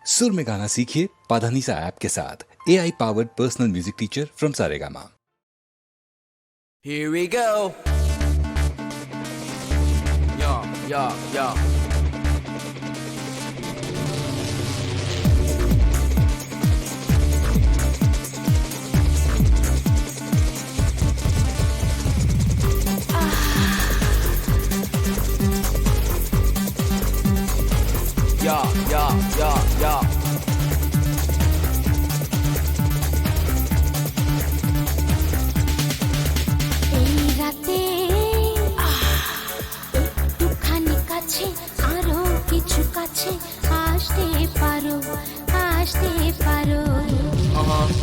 सुर में गाना सीखिए पाधानीसा ऐप के साथ AI powered personal music teacher from Saregama. Here we go. Yo, yo, yo. Yo, yo, yo, yo. এই রাতে একটুখানি কাছে আরো কিছু কাছে আসতে পারো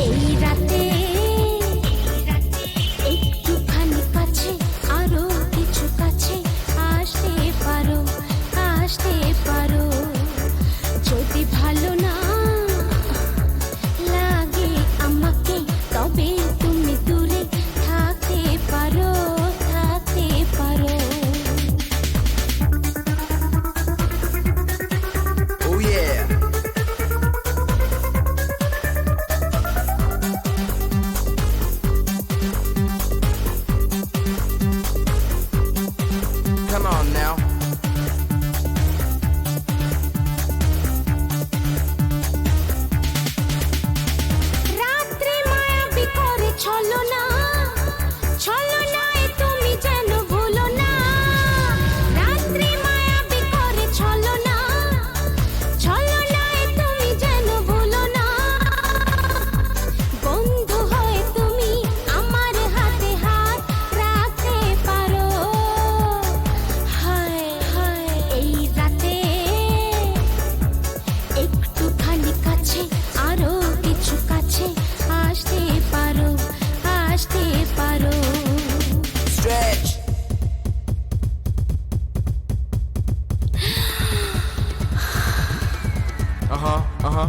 এই রাতে একটুখানি কাছে আরো কিছু কাছে আসতে পারো যদি ভালো না লাগে আমাকে তবে তুমি দূরে থাকতে পারো Oh yeah. Come on now. রাত্রি মায়াবী করে ছলনায় তুমি যেন ভুলো না রাত্রি মায়াবী করে ছলনায় তুমি যেন ভুলো না বন্ধু হয়ে তুমি আমার হাতে হাত রাখতে পারো হায় এই রাতে একটুখানি কাছে আরো কিছু কাছে আসতে পারো Stretch. Uh-huh.